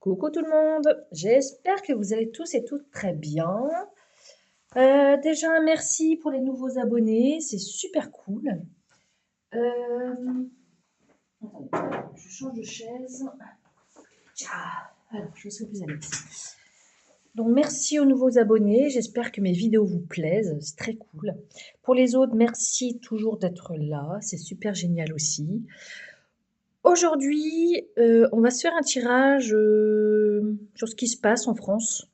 Coucou tout le monde, j'espère que vous allez tous et toutes très bien. Déjà un merci pour les nouveaux abonnés, c'est super cool. Attendez, je change de chaise. Alors, je serai plus à l'aise. Donc merci aux nouveaux abonnés, j'espère que mes vidéos vous plaisent, c'est très cool. Pour les autres, merci toujours d'être là, c'est super génial aussi. Aujourd'hui, on va se faire un tirage sur ce qui se passe en France.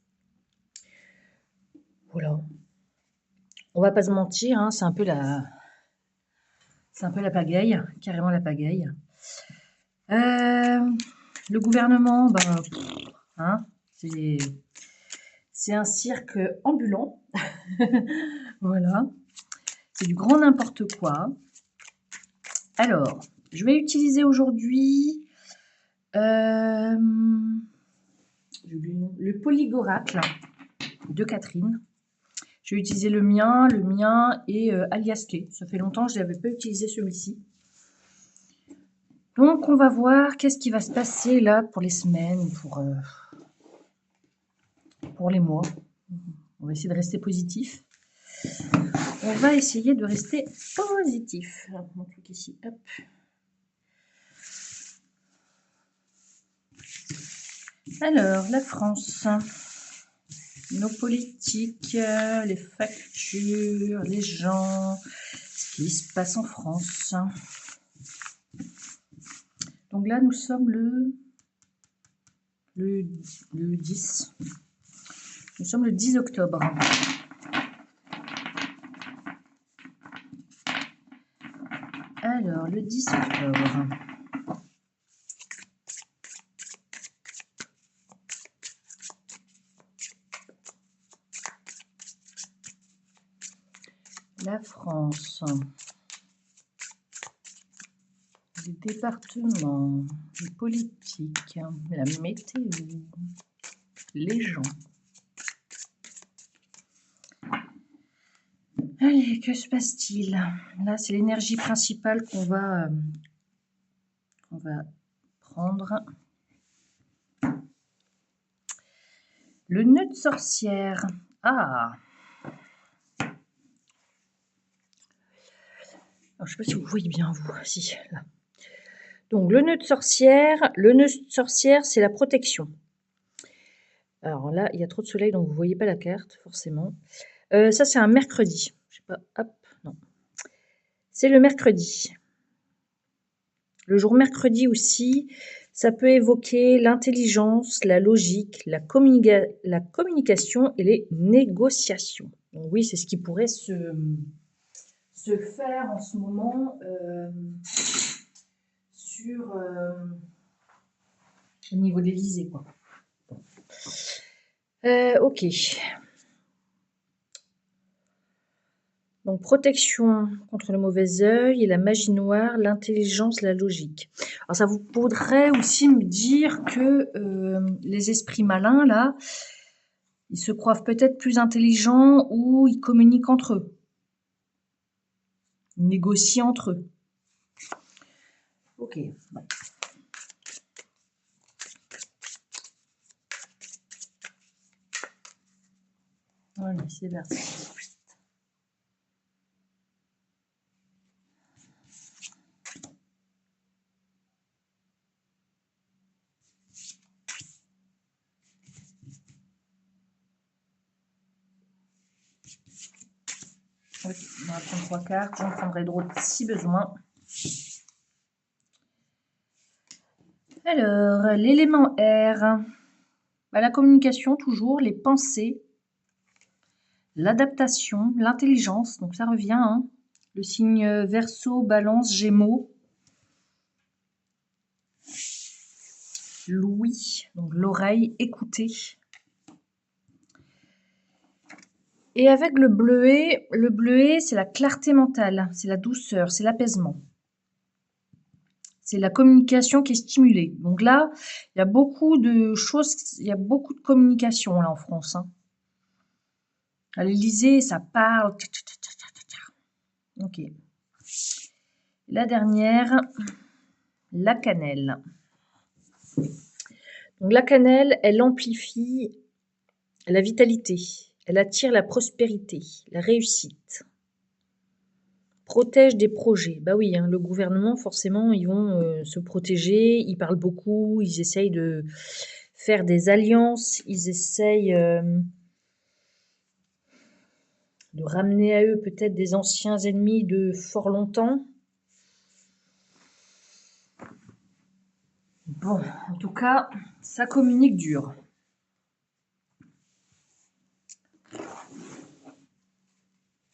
Voilà. On va pas se mentir, hein, c'est un peu la pagaille, carrément la pagaille. Le gouvernement, hein, c'est un cirque ambulant. Voilà. C'est du grand n'importe quoi. Alors, je vais utiliser aujourd'hui le Polygoracle de Catherine. Je vais utiliser le mien et Aliasqué. Ça fait longtemps que je n'avais pas utilisé celui-ci. Donc, on va voir qu'est-ce qui va se passer là pour les semaines, pour les mois. On va essayer de rester positif. On va essayer de rester positif. Alors, mon truc ici, hop. Alors, la France, nos politiques, les factures, les gens, ce qui se passe en France. Donc là, nous sommes le 10. Nous sommes le 10 octobre. Alors, le 10 octobre. La France. Les départements, les politiques, la météo, les gens. Allez, que se passe-t-il? Là, c'est l'énergie principale qu'on va prendre. Le nœud de sorcière. Ah! Alors, je ne sais pas si vous voyez bien, vous. Si, là. Donc, le nœud de sorcière, c'est la protection. Alors là, il y a trop de soleil, donc vous ne voyez pas la carte, forcément. Ça, c'est un mercredi. Je sais pas, hop, non. C'est le mercredi. Le jour mercredi aussi, ça peut évoquer l'intelligence, la logique, la communication et les négociations. Donc oui, c'est ce qui pourrait se faire en ce moment au niveau de l'Élysée, quoi. Ok. Donc, protection contre le mauvais œil et la magie noire, l'intelligence, la logique. Alors, ça vous voudrait aussi me dire que les esprits malins, là, ils se croient peut-être plus intelligents ou ils communiquent entre eux. Ils négocient entre eux. Ok. Ouais. Voilà, c'est parti. Ok, on va prendre 3 cartes. J'en prendrai d'autres si besoin. Alors, l'élément R. La communication, toujours, les pensées, l'adaptation, l'intelligence, donc ça revient, hein. Le signe Verseau, Balance, Gémeaux. L'ouïe, donc l'oreille, écouter. Et avec le bleuet, c'est la clarté mentale, c'est la douceur, c'est l'apaisement. C'est la communication qui est stimulée. Donc là, il y a beaucoup de choses, il y a beaucoup de communication là en France, hein. À l'Élysée, ça parle. Ok. La dernière, la cannelle. Donc la cannelle, elle amplifie la vitalité, elle attire la prospérité, la réussite, protège des projets. Bah oui, hein, le gouvernement, forcément, ils vont se protéger, ils parlent beaucoup, ils essayent de faire des alliances, ils essayent de ramener à eux peut-être des anciens ennemis de fort longtemps. Bon, en tout cas, ça communique dur.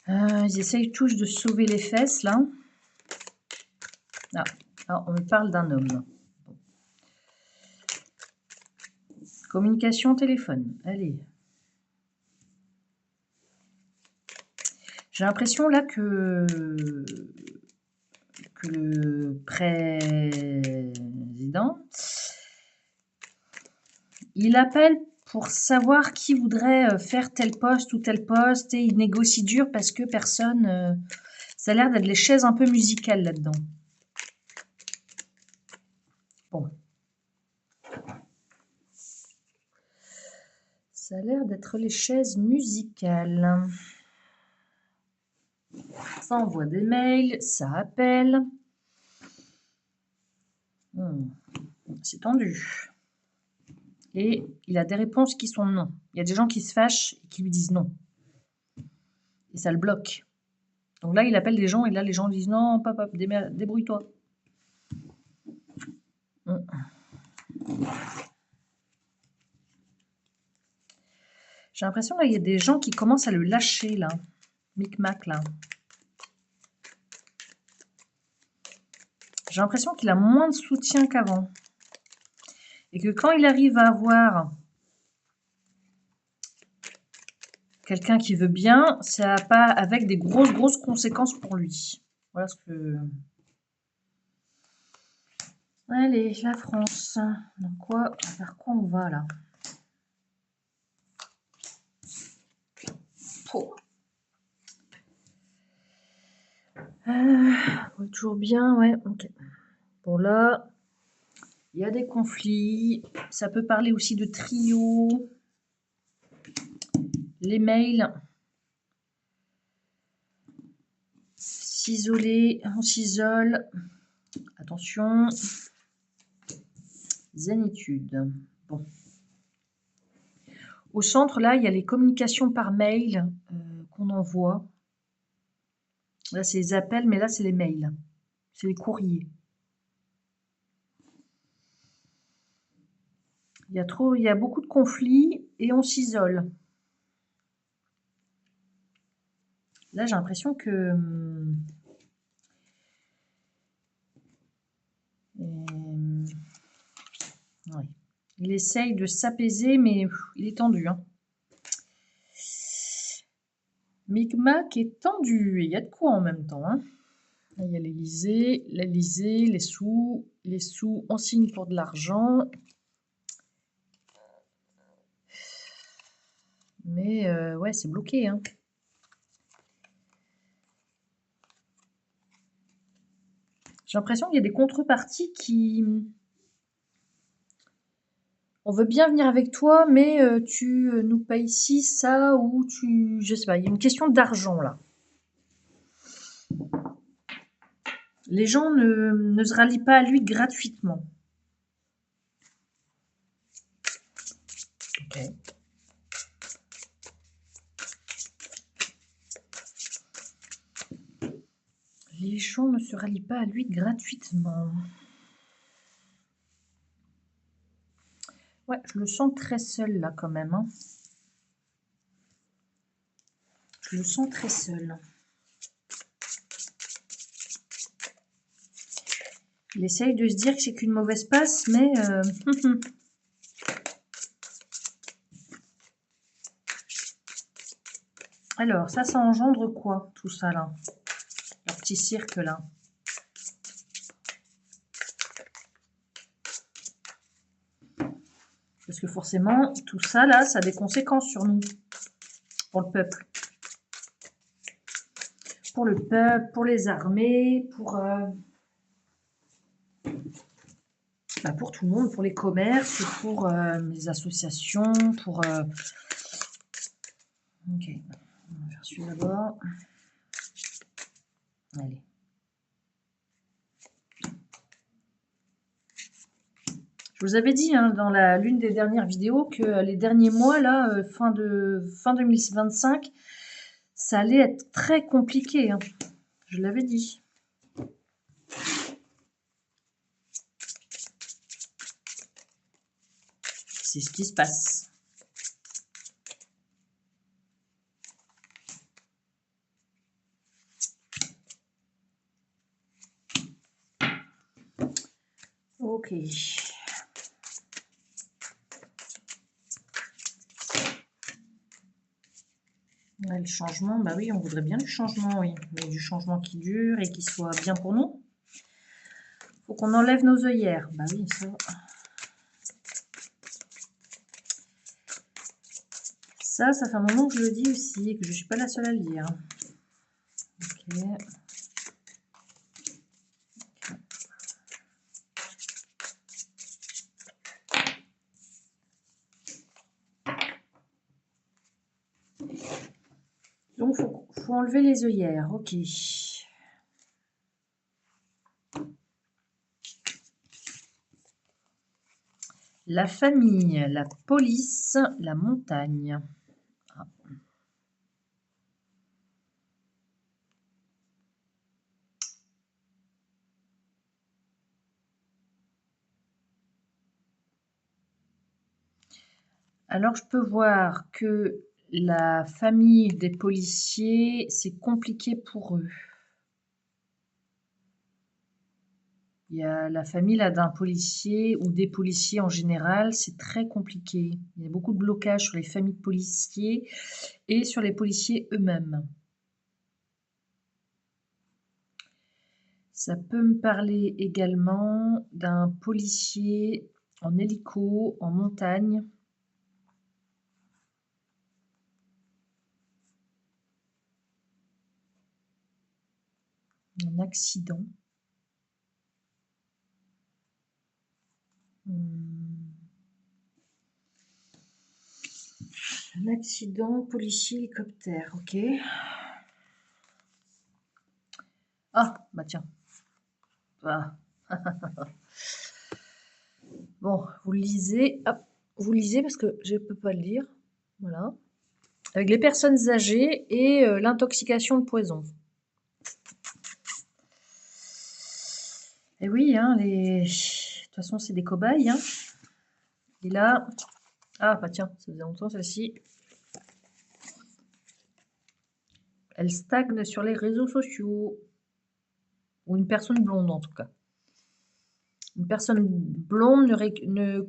Ils essayent tous de sauver les fesses, là. Ah, on me parle d'un homme. Bon. Communication téléphone, allez. J'ai l'impression là que le président, il appelle pour savoir qui voudrait faire tel poste ou tel poste et il négocie dur parce que personne... ça a l'air d'être les chaises un peu musicales là-dedans. Bon. Ça a l'air d'être les chaises musicales. Ça envoie des mails, ça appelle. C'est tendu. Et il a des réponses qui sont non. Il y a des gens qui se fâchent et qui lui disent non. Et ça le bloque. Donc là, il appelle des gens et là, les gens disent non, papa, débrouille-toi. J'ai l'impression qu'il y a des gens qui commencent à le lâcher là. Micmac là. J'ai l'impression qu'il a moins de soutien qu'avant. Et que quand il arrive à avoir quelqu'un qui veut bien, ça n'a pas avec des grosses conséquences pour lui. Voilà ce que... Allez, la France. Vers quoi on va là? Oh. Toujours bien, ouais, ok. Bon là, il y a des conflits. Ça peut parler aussi de trio. Les mails. S'isoler, on s'isole. Attention. Zénitude. Bon. Au centre, là, il y a les communications par mail qu'on envoie. Là, c'est les appels, mais là, c'est les mails. C'est les courriers. Il y a beaucoup de conflits et on s'isole. Là, j'ai l'impression que... ouais. Il essaye de s'apaiser, mais il est tendu. Hein. Micmac est tendu, et il y a de quoi en même temps. Hein. Là, il y a l'Élysée, les sous, on signe pour de l'argent. Mais ouais, c'est bloqué. Hein. J'ai l'impression qu'il y a des contreparties qui... On veut bien venir avec toi, mais tu nous payes ici, ça, ou tu... Je sais pas, il y a une question d'argent, là. Les gens ne se rallient pas à lui gratuitement. Ok. Les gens ne se rallient pas à lui gratuitement. Ouais, je le sens très seul, là, quand même. Hein. Je le sens très seul. Il essaye de se dire que c'est qu'une mauvaise passe, mais... Alors, ça engendre quoi, tout ça, là? Leur petit cirque, là. Parce que forcément, tout ça, là, ça a des conséquences sur nous. Pour le peuple. Pour le peuple, pour les armées, pour... Bah, pour tout le monde, pour les commerces, pour les associations, pour... Ok, on va faire celui-là d'abord. Allez. Je vous avais dit hein, dans l'une des dernières vidéos que les derniers mois, là, fin 2025, ça allait être très compliqué. Hein. Je l'avais dit. C'est ce qui se passe. Ok. Ouais, le changement, bah oui, on voudrait bien du changement, oui. Mais du changement qui dure et qui soit bien pour nous. Faut qu'on enlève nos œillères. Bah oui, ça... Ça fait un moment que je le dis aussi et que je ne suis pas la seule à le dire. Ok. Donc, faut enlever les œillères. Ok. La famille, la police, la montagne. Ah. Alors, je peux voir que la famille des policiers, c'est compliqué pour eux. Il y a la famille là d'un policier ou des policiers en général, c'est très compliqué. Il y a beaucoup de blocages sur les familles de policiers et sur les policiers eux-mêmes. Ça peut me parler également d'un policier en hélico, en montagne. Un accident. Un accident, policier, hélicoptère, ok. Ah, bah tiens. Ah. Bon, vous lisez. Hop, vous lisez parce que je ne peux pas le lire. Voilà. Avec les personnes âgées et l'intoxication de poison. Et oui, hein, de toute façon, c'est des cobayes. Hein. Et là, ah, bah tiens, ça faisait longtemps celle-ci. Elle stagne sur les réseaux sociaux. Ou une personne blonde, en tout cas. Une personne blonde ne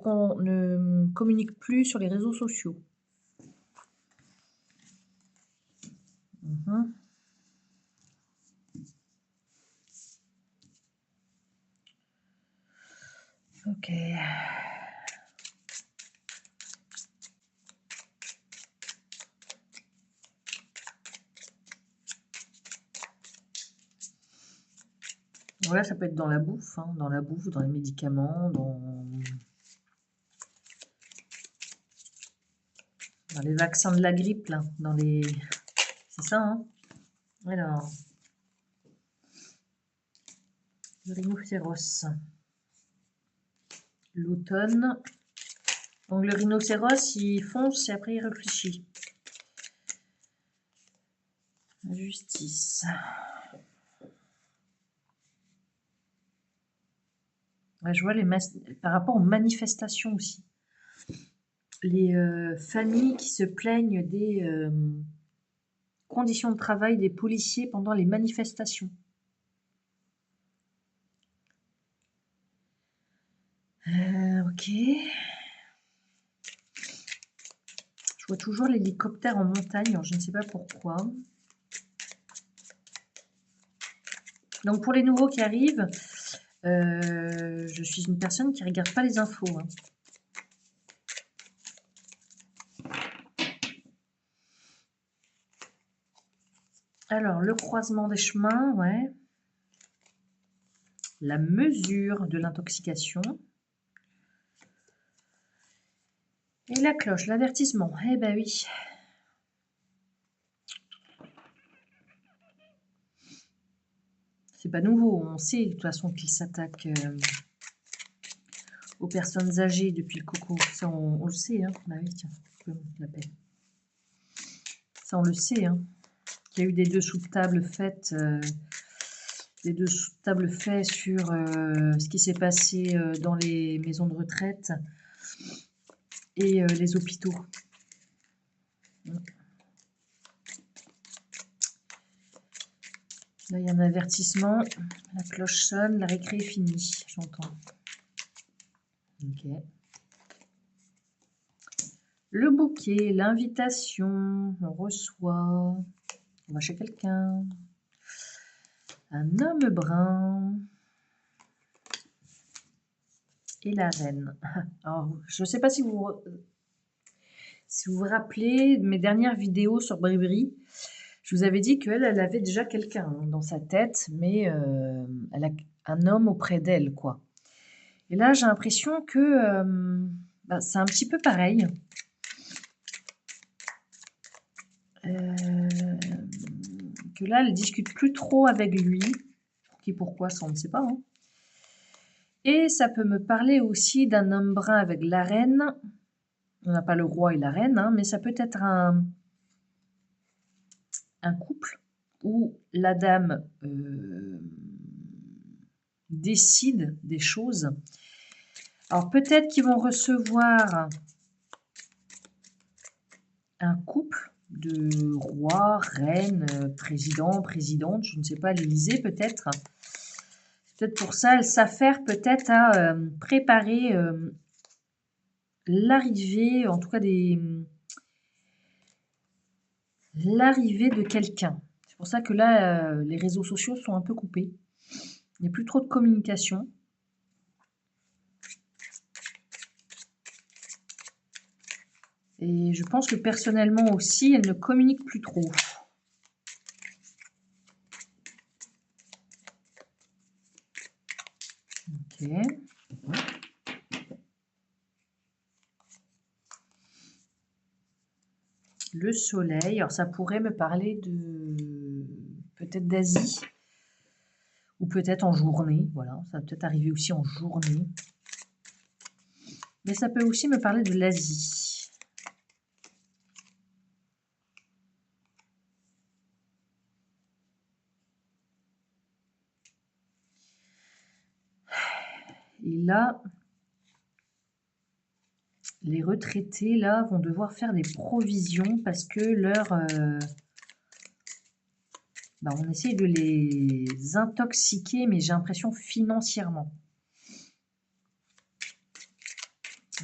communique plus sur les réseaux sociaux. Ok. Voilà, ça peut être dans la bouffe, hein, dans les médicaments, dans les vaccins de la grippe, là, c'est ça, hein. Alors, le rhinocéros. L'automne. Donc le rhinocéros, il fonce et après il réfléchit. La justice. Ouais, je vois par rapport aux manifestations aussi. Les familles qui se plaignent des conditions de travail des policiers pendant les manifestations. Ok. Je vois toujours l'hélicoptère en montagne, alors je ne sais pas pourquoi. Donc pour les nouveaux qui arrivent, je suis une personne qui ne regarde pas les infos. Hein. Alors, le croisement des chemins, ouais. La mesure de l'intoxication. Et la cloche, l'avertissement. Eh ben oui. C'est pas nouveau, on sait de toute façon qu'il s'attaque aux personnes âgées depuis le coco. Ça, on le sait, hein. Bah oui, tiens, je peux mettre la paix. Ça, on le sait, hein. Qu'il y a eu des dessous de table faites, sur ce qui s'est passé dans les maisons de retraite et les hôpitaux. Là, il y a un avertissement. La cloche sonne, la récré est finie, j'entends. Ok. Le bouquet, l'invitation, on reçoit, on va chez quelqu'un. Un homme brun. Et la reine. Alors, je ne sais pas si vous vous rappelez de mes dernières vidéos sur Bribri. Je vous avais dit qu'elle avait déjà quelqu'un dans sa tête, mais elle a un homme auprès d'elle, quoi. Et là, j'ai l'impression que c'est un petit peu pareil. Que là, elle discute plus trop avec lui. Pour qui, pourquoi, ça, on ne sait pas. Hein. Et ça peut me parler aussi d'un homme brun avec la reine. On n'a pas le roi et la reine, hein, mais ça peut être un couple où la dame décide des choses. Alors peut-être qu'ils vont recevoir un couple de roi, reine, président, présidente, je ne sais pas, l'Élysée peut-être. Peut-être pour ça, elle s'affaire peut-être à préparer l'arrivée, en tout cas l'arrivée de quelqu'un. C'est pour ça que là, les réseaux sociaux sont un peu coupés. Il n'y a plus trop de communication. Et je pense que personnellement aussi, elle ne communique plus trop. Ok. Le soleil, alors ça pourrait me parler de peut-être d'Asie ou peut-être en journée, voilà, ça va peut-être arriver aussi en journée. Mais ça peut aussi me parler de l'Asie. Et là, les retraités là vont devoir faire des provisions parce que on essaie de les intoxiquer, mais j'ai l'impression financièrement.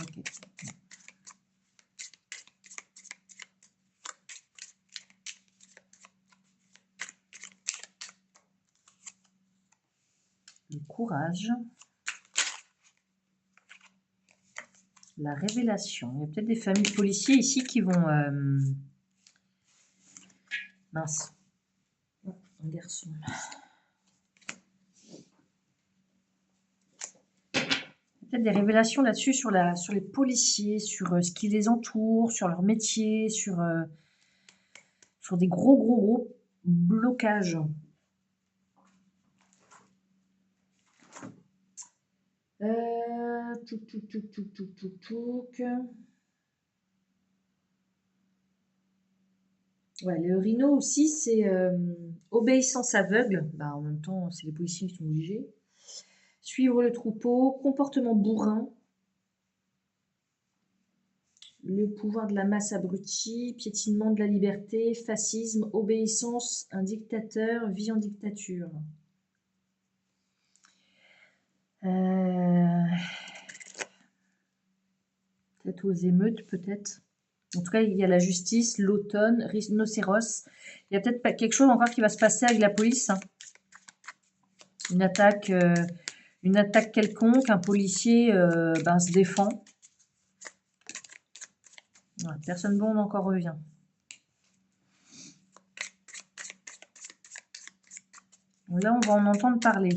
Okay. Le courage. La révélation. Il y a peut-être des familles policiers ici qui vont... Mince. Oh, un garçon. Peut-être des révélations là-dessus sur les policiers, sur ce qui les entoure, sur leur métier, sur des gros blocages. Ouais, le rhino aussi, c'est obéissance aveugle. Bah, en même temps, c'est les policiers qui sont obligés. Suivre le troupeau, comportement bourrin. Le pouvoir de la masse abrutie, piétinement de la liberté, fascisme, obéissance, un dictateur, vie en dictature. Peut-être aux émeutes, peut-être. En tout cas, il y a la justice, l'automne, rhinocéros. Il y a peut-être quelque chose encore qui va se passer avec la police. Hein. Une attaque quelconque, un policier se défend. Ouais, personne blonde encore revient. Là, on va en entendre parler.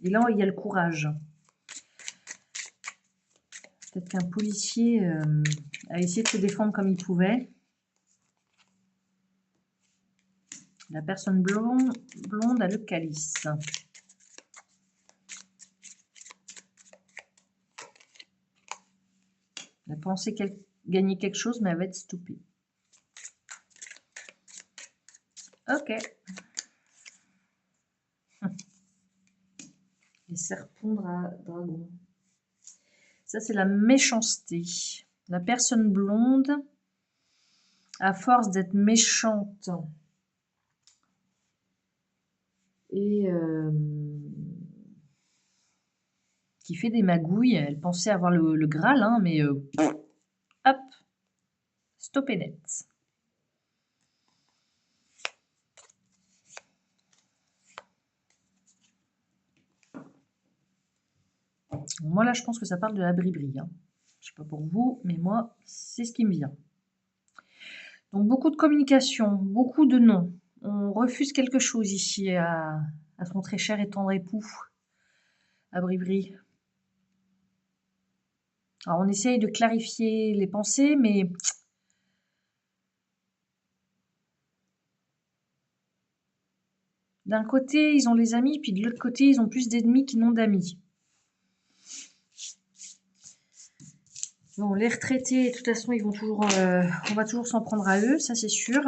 Et là, il y a le courage. Peut-être qu'un policier a essayé de se défendre comme il pouvait. La personne blonde a le calice. Elle a pensé qu'elle gagnait quelque chose, mais elle va être stoppée. Ok. Les serpents dragons. Ça, c'est la méchanceté. La personne blonde, à force d'être méchante et qui fait des magouilles, elle pensait avoir le Graal, hein, mais hop, stoppé net. Moi, là, je pense que ça parle de la bribri. Hein. Je ne sais pas pour vous, mais moi, c'est ce qui me vient. Donc, beaucoup de communication, beaucoup de non. On refuse quelque chose ici à son très cher et tendre époux, à Bribri. Alors, on essaye de clarifier les pensées, mais d'un côté, ils ont les amis, puis de l'autre côté, ils ont plus d'ennemis qu'ils n'ont d'amis. Bon, les retraités, de toute façon, ils vont toujours, on va toujours s'en prendre à eux, ça c'est sûr.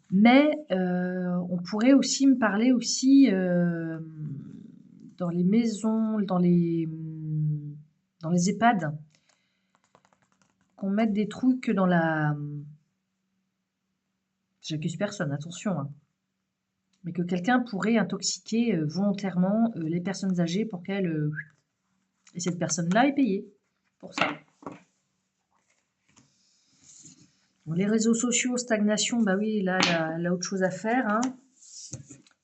Mais on pourrait aussi me parler aussi dans les maisons, dans les EHPAD, qu'on mette des trucs dans la... J'accuse personne, attention. Hein. Mais que quelqu'un pourrait intoxiquer volontairement les personnes âgées pour qu'elles... et cette personne-là est payée pour ça. Bon, les réseaux sociaux, stagnation, bah oui, là, elle a autre chose à faire. Hein.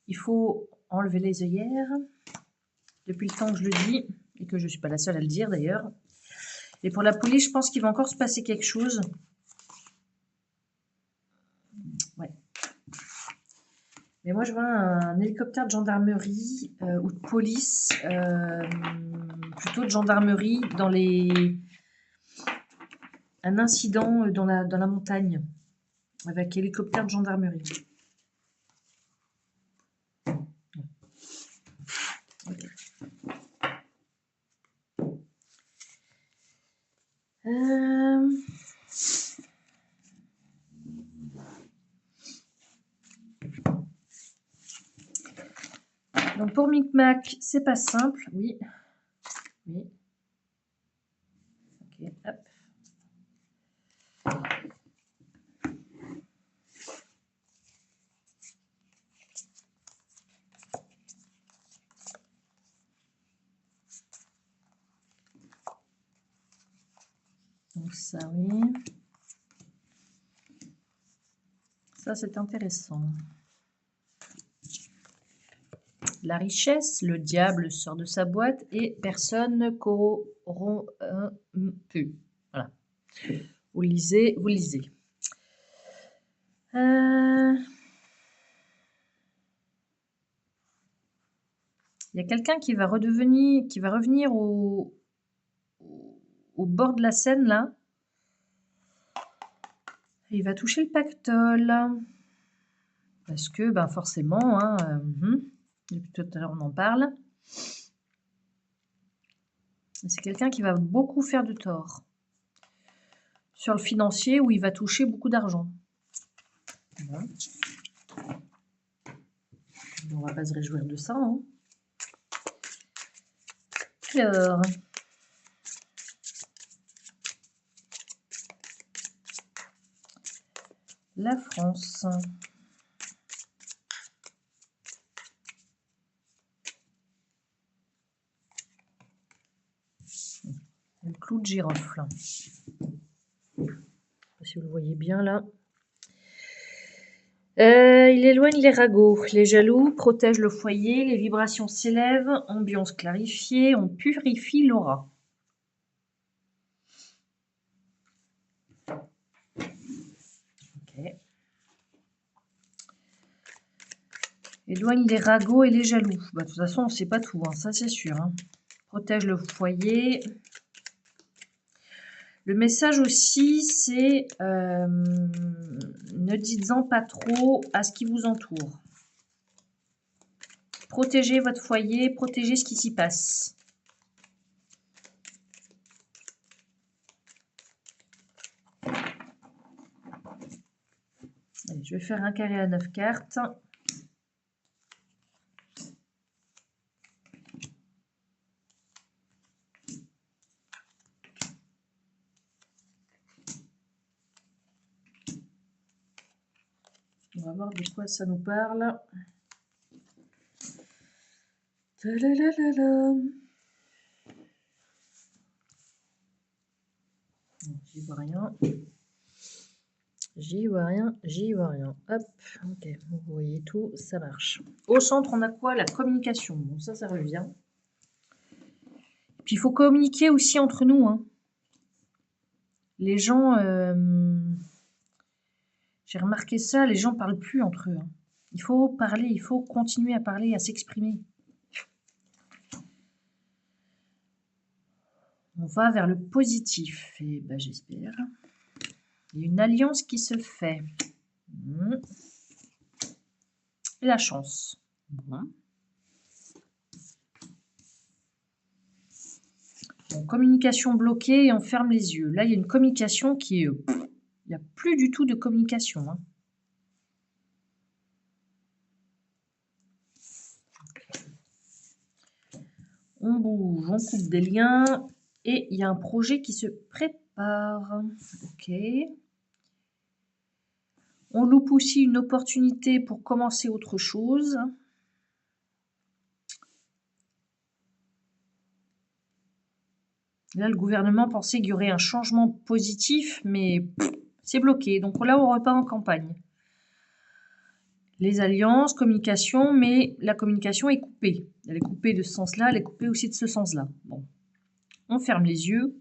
Il faut enlever les œillères. Depuis le temps que je le dis, et que je ne suis pas la seule à le dire d'ailleurs. Et pour la police, je pense qu'il va encore se passer quelque chose. Ouais. Mais moi, je vois un hélicoptère de gendarmerie ou de police, plutôt de gendarmerie, dans les... un incident dans la montagne, avec hélicoptère de gendarmerie. Okay. Donc pour Micmac, c'est pas simple, oui. Oui. Ok, hop. Donc ça, oui. Ça, c'est intéressant. La richesse, le diable sort de sa boîte et personne ne corrompt. Voilà. Vous lisez, vous lisez. Il y a quelqu'un qui va revenir au bord de la Seine, là. Et il va toucher le pactole. Parce que, ben forcément, hein, depuis tout à l'heure, on en parle. C'est quelqu'un qui va beaucoup faire de tort. Sur le financier, où il va toucher beaucoup d'argent. Voilà. On va pas se réjouir de ça. Hein. Alors... La France. Le clou de girofle. Je ne sais pas si vous le voyez bien là. Il éloigne les ragots. Les jaloux protègent le foyer. Les vibrations s'élèvent. Ambiance clarifiée. On purifie l'aura. Ok. Éloigne les ragots et les jaloux. Bah, de toute façon, on ne sait pas tout, hein, ça c'est sûr. Hein. Protège le foyer. Le message aussi, c'est ne dites-en pas trop à ce qui vous entoure. Protégez votre foyer, protégez ce qui s'y passe. Allez, je vais faire un carré à 9 cartes. On va voir de quoi ça nous parle. J'y vois rien. J'y vois rien, j'y vois rien. Hop, ok, vous voyez tout, ça marche. Au centre, on a quoi? La communication. Bon, ça revient. Puis il faut communiquer aussi entre nous. Hein. Les gens, j'ai remarqué ça, les gens ne parlent plus entre eux. Hein. Il faut parler, il faut continuer à parler, à s'exprimer. On va vers le positif, et ben, j'espère. Il y a une alliance qui se fait. Et la chance. Bon. Bon, communication bloquée et on ferme les yeux. Là, il y a une communication qui est... il n'y a plus du tout de communication. Hein. On bouge, on coupe des liens. Et il y a un projet qui se prépare. Ok. On loupe aussi une opportunité pour commencer autre chose. Là, le gouvernement pensait qu'il y aurait un changement positif, mais c'est bloqué. Donc là, on repart en campagne. Les alliances, communication, mais la communication est coupée. Elle est coupée de ce sens-là, elle est coupée aussi de ce sens-là. Bon. On ferme les yeux.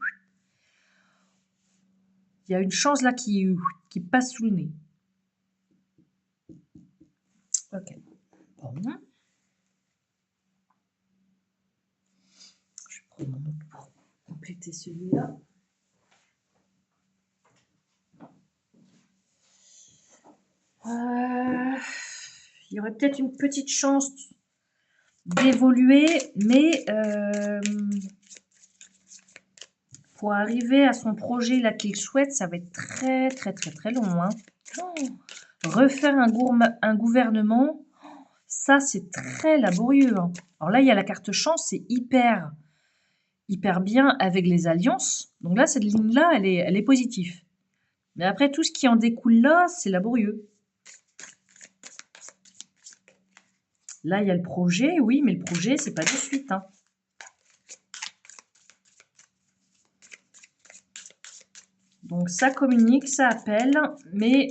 Il y a une chance là qui passe sous le nez. Ok. Bon. Je vais prendre mon autre pour compléter celui-là. Il y aurait peut-être une petite chance d'évoluer, mais pour arriver à son projet là qu'il souhaite, ça va être très très très très long. Hein. Refaire un gouvernement, ça c'est très laborieux. Hein. Alors là, il y a la carte chance, c'est hyper bien avec les alliances. Donc là, cette ligne-là, elle est positive. Mais après, tout ce qui en découle là, c'est laborieux. Là, il y a le projet, oui, mais le projet, c'est pas de suite. Hein. Donc, ça communique, ça appelle, mais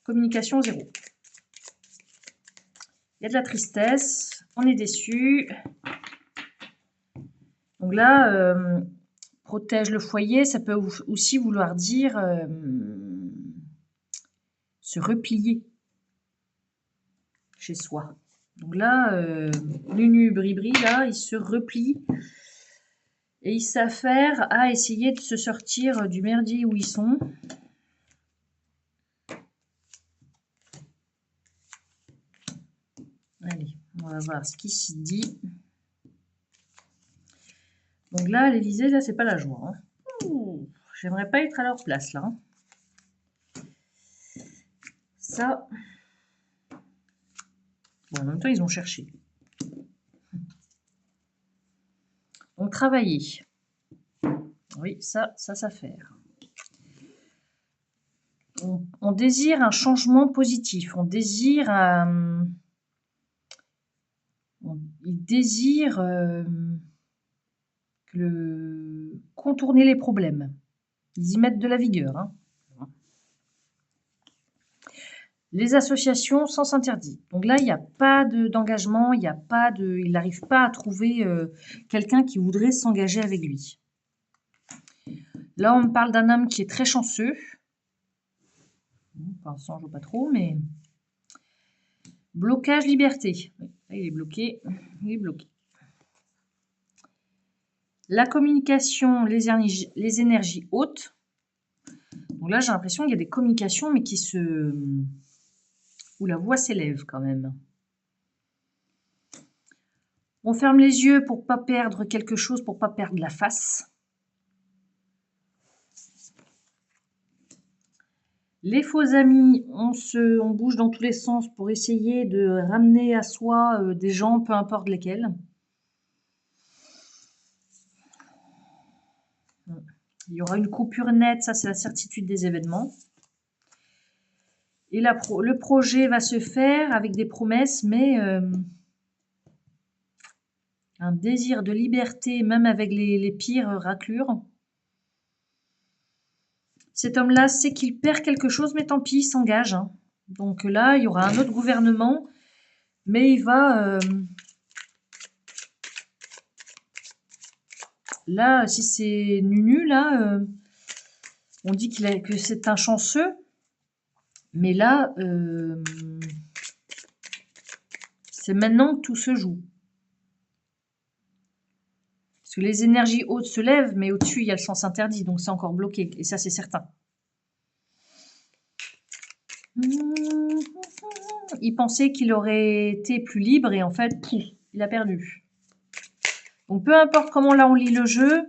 communication zéro. Il y a de la tristesse, on est déçu. Donc là, protège le foyer, ça peut aussi vouloir dire se replier chez soi. Donc là, Nunu Bribri, là, il se replie et il s'affaire à essayer de se sortir du merdier où ils sont. Allez, on va voir ce qui s'y dit. Donc là, l'Élysée, là, c'est pas la joie. Hein. J'aimerais pas être à leur place, là. Hein. Ça... Bon, en même temps, ils ont cherché. Donc, travailler. Oui, ça s'affaire. On désire un changement positif. On désire... il désire contourner les problèmes. Ils y mettent de la vigueur. Hein. Les associations, sens interdit. Donc là, il n'y a pas d'engagement, il n'arrive pas à trouver quelqu'un qui voudrait s'engager avec lui. Là, on me parle d'un homme qui est très chanceux. Pour l'instant, je ne vois pas trop, mais... Blocage, liberté. Là, il est bloqué. Il est bloqué. La communication, les énergies hautes. Donc là, j'ai l'impression qu'il y a des communications, mais où la voix s'élève quand même. On ferme les yeux pour pas perdre quelque chose, pour pas perdre la face. Les faux amis, on bouge dans tous les sens pour essayer de ramener à soi des gens, peu importe lesquels. Il y aura une coupure nette, ça c'est la certitude des événements. Et le projet va se faire avec des promesses, mais un désir de liberté, même avec les pires raclures. Cet homme-là sait qu'il perd quelque chose, mais tant pis, il s'engage. Hein. Donc là, il y aura un autre gouvernement, mais il va... là, si c'est Nunu, là, on dit que c'est un chanceux, mais là, c'est maintenant que tout se joue. Parce que les énergies hautes se lèvent, mais au-dessus, il y a le sens interdit, donc c'est encore bloqué. Et ça, c'est certain. Il pensait qu'il aurait été plus libre, et en fait, il a perdu. Donc, peu importe comment là on lit le jeu,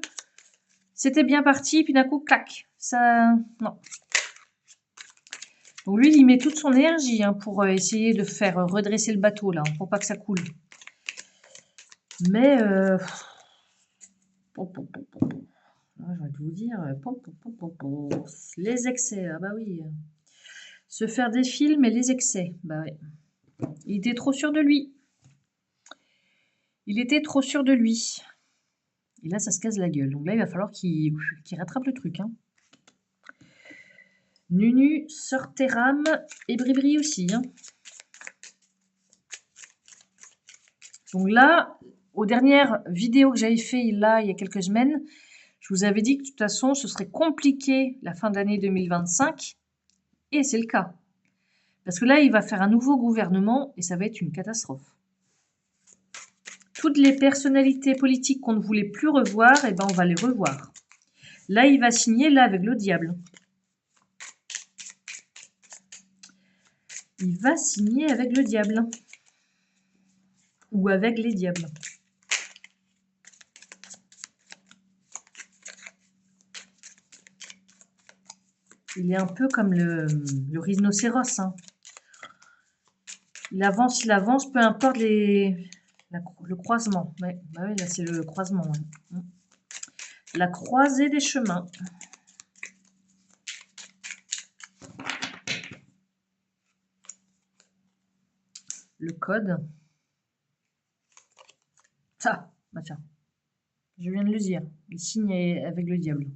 c'était bien parti, puis d'un coup, clac. Ça, non. Donc lui, il met toute son énergie hein, pour essayer de faire redresser le bateau, là, pour pas que ça coule. Mais... je vais vous dire, les excès, ah bah oui. Se faire des films et les excès, bah oui. Il était trop sûr de lui. Il était trop sûr de lui. Et là, ça se casse la gueule. Donc là, il va falloir qu'il rattrape le truc. Hein. Nunu, Sorteram et Bribri aussi. Hein. Donc là, aux dernières vidéos que j'avais fait là, il y a quelques semaines, je vous avais dit que de toute façon, ce serait compliqué la fin d'année 2025. Et c'est le cas. Parce que là, il va faire un nouveau gouvernement et ça va être une catastrophe. Toutes les personnalités politiques qu'on ne voulait plus revoir, eh ben, on va les revoir. Là, il va signer là avec le diable. Il va signer avec le diable. Ou avec les diables. Il est un peu comme le rhinocéros. Hein. Il avance, peu importe le croisement. Ouais, bah oui, là, c'est le croisement. Ouais. La croisée des chemins. Le code. Ça, bah tiens. Je viens de le dire. Il signe avec le diable.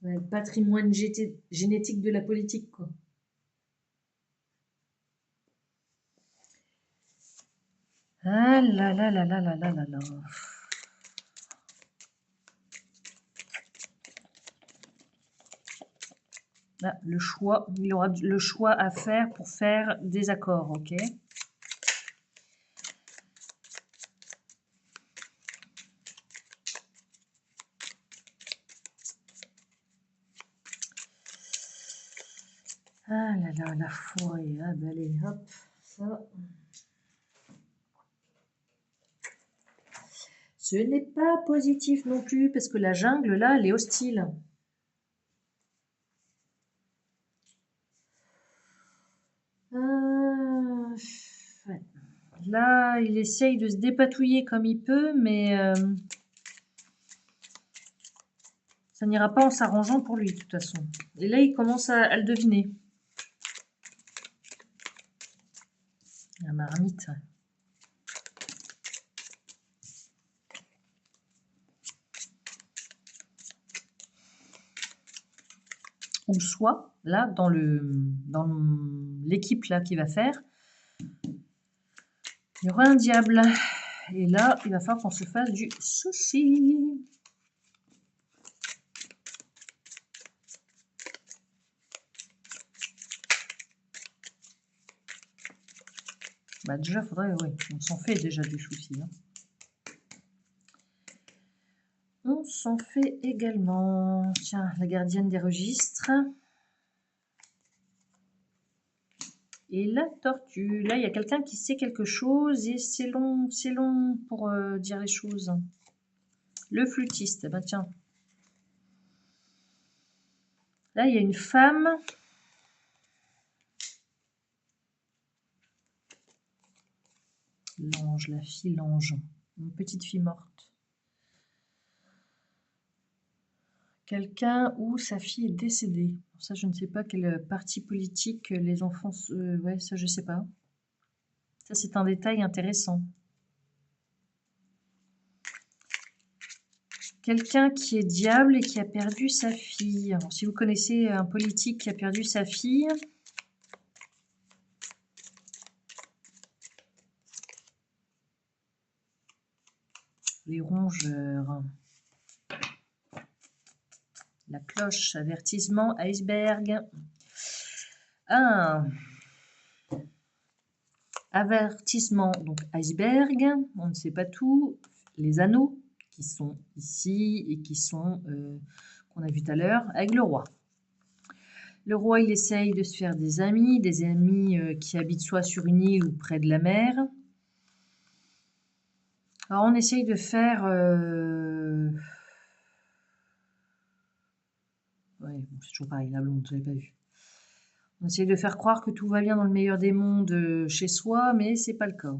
Ouais, le patrimoine génétique de la politique, quoi. Ah là là là là là là là là. Là, le choix, il aura le choix à faire pour faire des accords, ok? Ah là là, la forêt, ah bah allez, hop, ça. Ce n'est pas positif non plus, parce que la jungle, là, elle est hostile. Ouais. Là, il essaye de se dépatouiller comme il peut, mais ça n'ira pas en s'arrangeant pour lui, de toute façon. Et là, il commence à le deviner. La marmite. Ou soit, là, dans l'équipe là qui va faire, il y aura un diable. Et là, il va falloir qu'on se fasse du sushi. Bah déjà, faudrait, oui, on s'en fait déjà des soucis. Hein. On s'en fait également. Tiens, la gardienne des registres. Et la tortue. Là, il y a quelqu'un qui sait quelque chose et c'est long pour dire les choses. Le flûtiste, bah tiens. Là, il y a une femme. L'ange, la fille l'ange. Une petite fille morte. Quelqu'un où sa fille est décédée. Ça, je ne sais pas quel parti politique les enfants... ouais, ça, je sais pas. Ça, c'est un détail intéressant. Quelqu'un qui est diable et qui a perdu sa fille. Alors, si vous connaissez un politique qui a perdu sa fille... Les rongeurs. La cloche, avertissement, iceberg. Avertissement, donc iceberg, on ne sait pas tout. Les anneaux qui sont ici et qui sont, qu'on a vu tout à l'heure, avec le roi. Le roi, il essaye de se faire des amis qui habitent soit sur une île ou près de la mer. Alors, on essaye de faire... Ouais, bon, c'est toujours pareil, la blonde, je l'avais pas vu. On essaye de faire croire que tout va bien dans le meilleur des mondes chez soi, mais c'est pas le cas.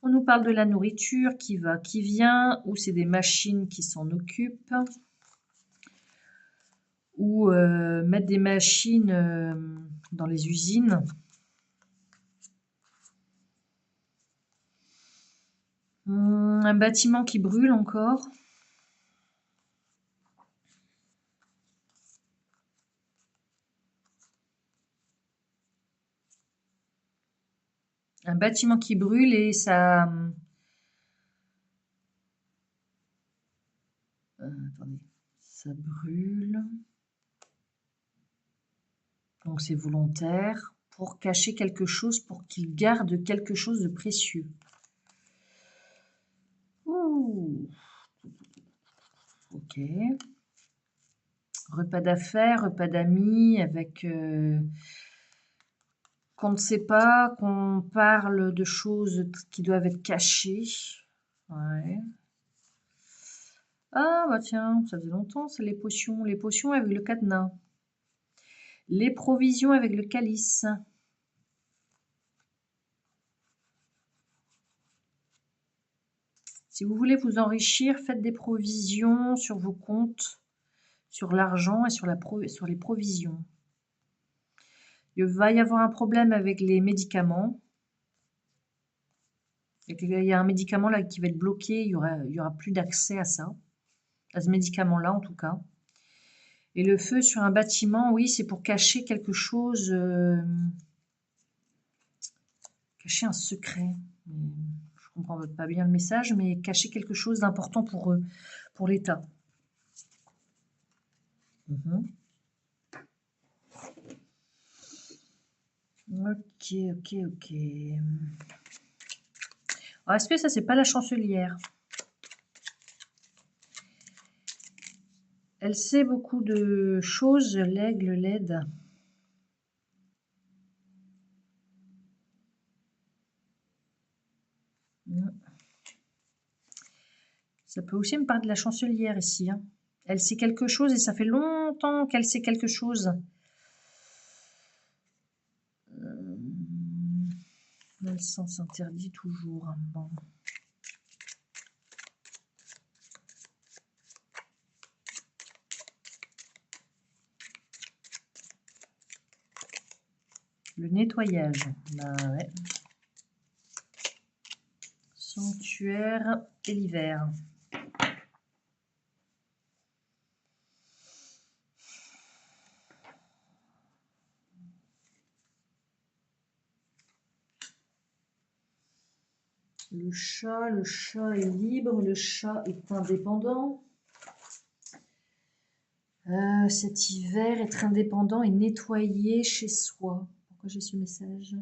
On nous parle de la nourriture qui va, qui vient, ou c'est des machines qui s'en occupent, ou mettre des machines dans les usines. Un bâtiment qui brûle encore. Un bâtiment qui brûle et ça... attendez, ça brûle. Donc c'est volontaire pour cacher quelque chose, pour qu'il garde quelque chose de précieux. Ouh. Ok. Repas d'affaires, repas d'amis, avec... qu'on ne sait pas, qu'on parle de choses qui doivent être cachées. Ouais. Ah, bah tiens, ça faisait longtemps, c'est les potions. Les potions avec le cadenas. Les provisions avec le calice. Si vous voulez vous enrichir, faites des provisions sur vos comptes, sur l'argent et sur les provisions. Il va y avoir un problème avec les médicaments. Il y a un médicament là qui va être bloqué, il y aura plus d'accès à ça, à ce médicament-là en tout cas. Et le feu sur un bâtiment, oui, c'est pour cacher quelque chose, cacher un secret. Je comprends pas bien le message, mais cacher quelque chose d'important pour eux, pour l'État. Ok. Alors, est-ce que ça, c'est pas la chancelière? Elle sait beaucoup de choses, l'aigle l'aide. Ça peut aussi me parler de la chancelière ici. Hein. Elle sait quelque chose et ça fait longtemps qu'elle sait quelque chose. Elle s'interdit toujours. Bon. Le nettoyage. Bah ouais. Sanctuaire et l'hiver. Le chat est libre, le chat est indépendant. Cet hiver, être indépendant et nettoyer chez soi. Pourquoi j'ai ce message?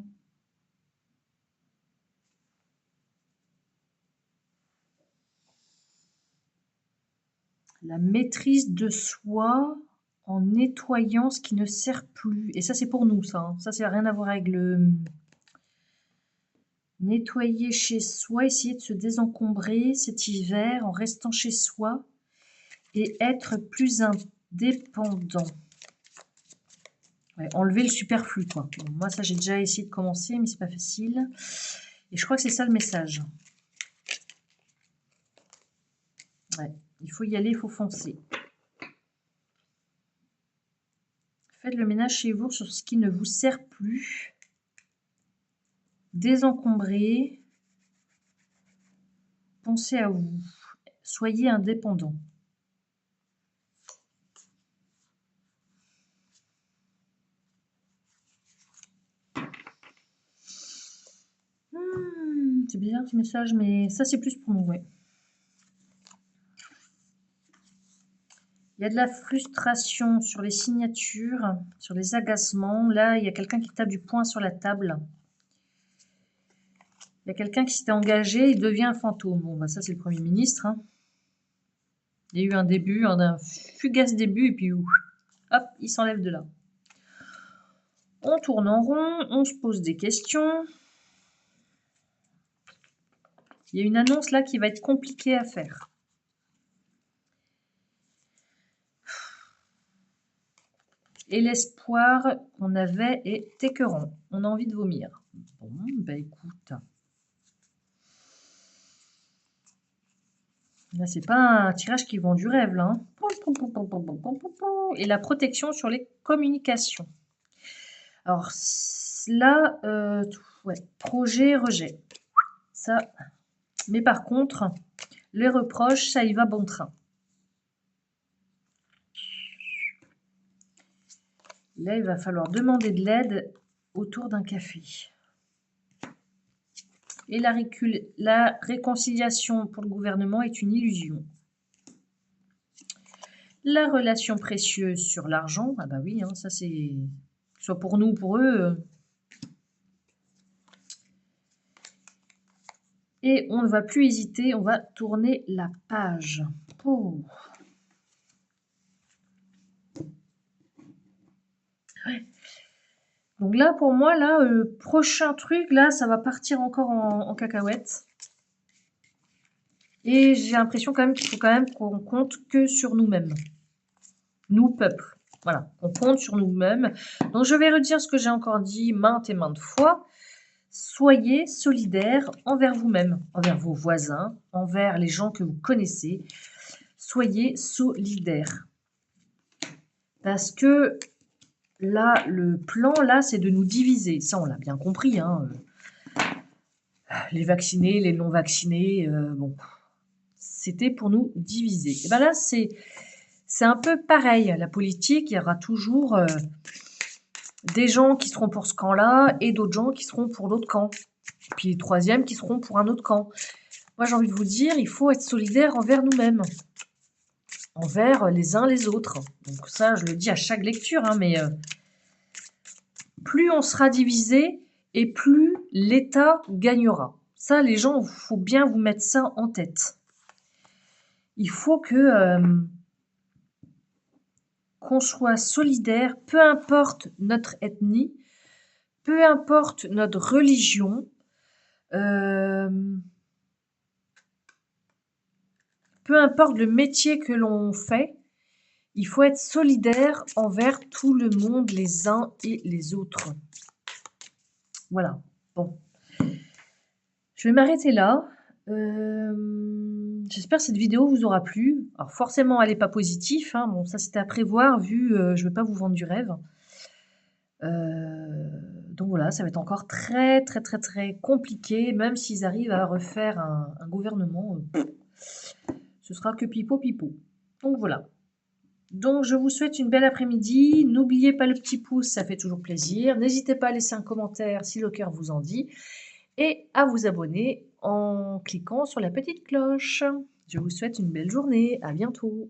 La maîtrise de soi en nettoyant ce qui ne sert plus. Et ça, c'est pour nous, ça. Ça, ça n'a rien à voir avec le... Nettoyer chez soi, essayer de se désencombrer cet hiver en restant chez soi et être plus indépendant. Ouais, enlever le superflu, quoi. Bon, moi, ça, j'ai déjà essayé de commencer, mais c'est pas facile. Et je crois que c'est ça le message. Ouais, il faut y aller, il faut foncer. Faites le ménage chez vous sur ce qui ne vous sert plus. Désencombrez. Pensez à vous. Soyez indépendant. C'est bizarre ce message, mais ça, c'est plus pour nous, ouais. Il y a de la frustration sur les signatures, sur les agacements. Là, il y a quelqu'un qui tape du poing sur la table. Il y a quelqu'un qui s'était engagé, il devient un fantôme. Bon, bah ça, c'est le Premier ministre. Hein. Il y a eu un début, un fugace début, et puis hop, il s'enlève de là. On tourne en rond, on se pose des questions. Il y a une annonce là qui va être compliquée à faire. Et l'espoir qu'on avait est écœurant. On a envie de vomir. Bon, bah écoute. Là, c'est pas un tirage qui vend du rêve, là. Hein. Et la protection sur les communications. Alors, là, ouais, projet, rejet. Ça. Mais par contre, les reproches, ça y va bon train. Là, il va falloir demander de l'aide autour d'un café. Et la réconciliation pour le gouvernement est une illusion. La relation précieuse sur l'argent, ah bah oui, hein, ça c'est... Soit pour nous ou pour eux. Et on ne va plus hésiter, on va tourner la page. Oh. Ouais. Donc là, pour moi, là, prochain truc, là, ça va partir encore en cacahuète. Et j'ai l'impression quand même qu'il faut quand même qu'on compte que sur nous-mêmes. Nous, peuple. Voilà, on compte sur nous-mêmes. Donc, je vais redire ce que j'ai encore dit maintes et maintes fois. Soyez solidaires envers vous-même, envers vos voisins, envers les gens que vous connaissez. Soyez solidaires. Parce que là, le plan, là, c'est de nous diviser. Ça, on l'a bien compris. Hein. Les vaccinés, les non-vaccinés, bon, c'était pour nous diviser. Et bien là, c'est un peu pareil. La politique, il y aura toujours des gens qui seront pour ce camp-là et d'autres gens qui seront pour l'autre camp. Puis les troisièmes qui seront pour un autre camp. Moi, j'ai envie de vous dire, il faut être solidaire envers nous-mêmes. Envers les uns les autres. Donc ça, je le dis à chaque lecture, hein, mais plus on sera divisé et plus l'État gagnera. Ça, les gens, il faut bien vous mettre ça en tête. Il faut que qu'on soit solidaire, peu importe notre ethnie, peu importe notre religion, peu importe le métier que l'on fait, il faut être solidaire envers tout le monde, les uns et les autres. Voilà. Bon. Je vais m'arrêter là. J'espère que cette vidéo vous aura plu. Alors forcément, elle n'est pas positive. Hein. Bon, ça c'était à prévoir vu je ne veux pas vous vendre du rêve. Donc voilà, ça va être encore très très très très compliqué. Même s'ils arrivent à refaire un gouvernement, ce sera que pipo pipo. Donc voilà. Donc je vous souhaite une belle après-midi. N'oubliez pas le petit pouce, ça fait toujours plaisir. N'hésitez pas à laisser un commentaire si le cœur vous en dit. Et à vous abonner en cliquant sur la petite cloche. Je vous souhaite une belle journée. À bientôt.